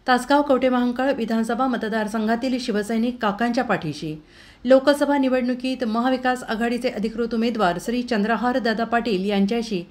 तासगाव कवठेमहांकाळ विधानसभा मतदारसंघातील शिवसैनिक काकांच्या पाठीशी। लोकसभा निवडणुकीत महाविकास आघाडीचे अधिकृत उमेदवार श्री चंद्रहार दादा पाटील यांच्याशी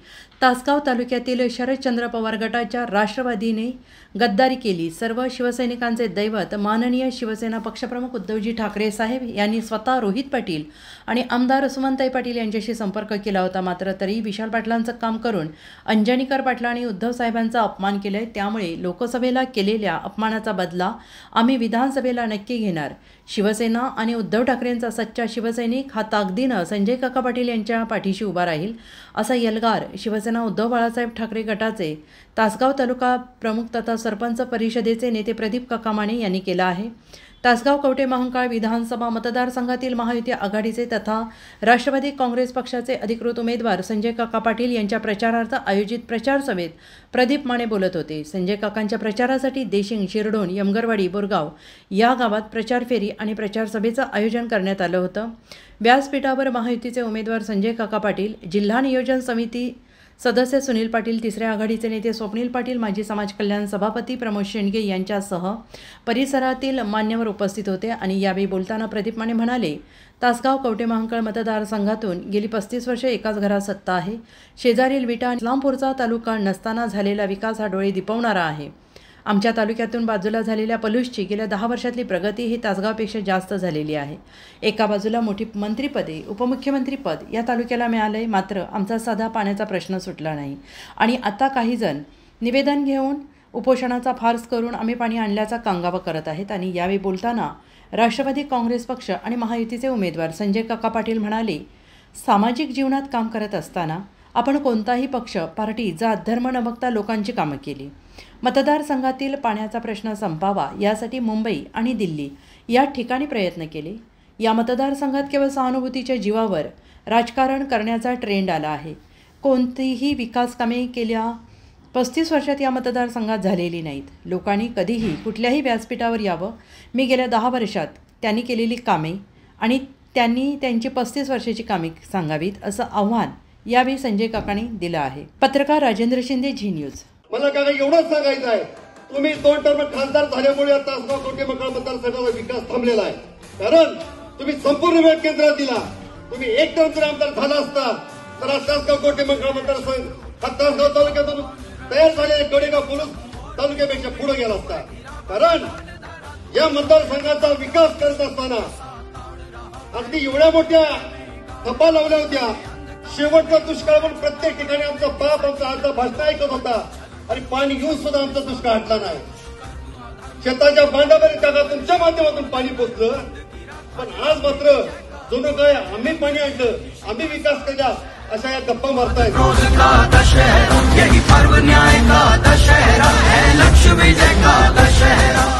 तासगाव तालुक्यातील शरदचंद्र पवार गटाच्या राष्ट्रवादीने गद्दारी केली। सर्व शिवसैनिकांचे दैवत माननीय शिवसेना पक्षप्रमुख उद्धवजी ठाकरे साहेब यांनी स्वतः रोहित पाटील आणि आमदार सुमनताई पाटील यांच्याशी संपर्क केला होता। मात्र तरी विशाल पाटलांचं काम करून अंजनीकर पाटलांनी उद्धव साहेबांचा अपमान केलाय। त्यामुळे लोकसभेला केलेल्या अपमानाचा बदला आम्ही विधानसभेला नक्की घेणार। शिवसेना आणि उद्धव ठाकरेंचा सच्चा शिवसैनिक हा ताकदीनं संजय काका पाटील यांच्या पाठीशी उभा राहील, असा यलगार शिवसेना उद्धव बाळासाहेब ठाकरे गटाचे तासगाव तालुका प्रमुख तथा सरपंच परिषदेचे नेते प्रदीप काका माने यांनी केला आहे। तासगाव कवठेमहांकाळ विधानसभा मतदारसंघातील महायुती आघाडीचे तथा राष्ट्रवादी काँग्रेस पक्षाचे अधिकृत उमेदवार संजय काका पाटील यांच्या प्रचारार्थ आयोजित प्रचार सभेत प्रदीप माने बोलत होते। संजय काकांच्या प्रचारासाठी देशिंग, शिरडोण, यमगरवाडी, बोरगाव या गावात प्रचार फेरी आणि प्रचार सभेचं आयोजन करण्यात आलं होतं। व्यासपीठावर महायुतीचे उमेदवार संजय काका पाटील, जिल्हा नियोजन समिती सदस्य सुनील पाटील, तिसऱ्या आघाडीचे नेते स्वप्नील पाटील, माजी समाज कल्याण सभापती प्रमोद शेंडगे यांच्यासह परिसरातील मान्यवर उपस्थित होते। आणि यावेळी बोलताना प्रदीप माने म्हणाले, तासगाव कवठेमहांकाळ मतदारसंघातून गेली 35 वर्षे एकाच घरात सत्ता आहे। शेजारील विटा इस्लामपूरचा तालुका नसताना झालेला विकास हा डोळे दिपवणारा आहे। आमच्या तालुक्यातून बाजूला झालेल्या पलूसची गेल्या 10 वर्षातली प्रगती ही तासगावपेक्षा जास्त झालेली आहे। एका बाजूला मोठी मंत्रिपदे, उपमुख्यमंत्रीपद या तालुक्याला मिळालंय, मात्र आमचा साधा पाण्याचा प्रश्न सुटला नाही। आणि आता काही जण निवेदन घेऊन उपोषणाचा फार्स करून आम्ही पाणी आणल्याचा कांगावा करत आहेत। आणि यावेळी बोलताना राष्ट्रवादी काँग्रेस पक्ष आणि महायुतीचे उमेदवार संजय काका पाटील म्हणाले, सामाजिक जीवनात काम करत असताना आपण कोणताही पक्ष, पार्टी, जात, धर्म न बघता लोकांची कामं केली। मतदारसंघातील पाण्याचा प्रश्न संपावा यासाठी मुंबई आणि दिल्ली या ठिकाणी प्रयत्न केले। या मतदारसंघात केवळ सहानुभूतीच्या जीवावर राजकारण करण्याचा ट्रेंड आला आहे। कोणतीही विकास कामे गेल्या 35 वर्षात या मतदारसंघात झालेली नाहीत। लोकांनी कधीही कुठल्याही व्यासपीठावर यावं, मी गेल्या 10 वर्षात त्यांनी केलेली कामे आणि त्यांनी त्यांची 35 वर्षाची कामे सांगावीत, असं आव्हान यावेळी संजय काकांनी दिलं आहे। पत्रकार राजेंद्र शिंदे, झी न्यूज। मला काका एवढंच सांगायचं आहे, तुम्ही 2 टर्म खासदार झाल्यामुळे तासगाव कवठेमहांकाळ मतदारसंघाचा विकास थांबलेला आहे। कारण तुम्ही संपूर्ण वेळ केंद्रात दिला। तुम्ही 1 टर्म जर आमदार झाला असता तर तासगाव कवठेमहांकाळ मतदारसंघ हा तासगाव तालुक्यातून तयार झालेल्या कडेगाव पोलीस तालुक्यापेक्षा पुढे गेला असता। कारण या मतदारसंघाचा विकास करत असताना अगदी एवढ्या मोठ्या थप्पा लावल्या होत्या। शेवटचा दुष्काळ पण प्रत्येक ठिकाणी आमचा बाप, आमचा आजचा भाषण ऐकत होता आणि पाणी घेऊन सुद्धा आमचा दुष्काळ हटला नाही। शेताच्या बांधापर्यंत काका तुमच्या माध्यमातून पाणी पोचलं, पण आज मात्र जणू काय आम्ही पाणी आणलं, आम्ही विकास केला अशा या गप्पा मारतायत। यही पर्व न्याय का दशहरा है, लक्ष्य विजय का दशहरा।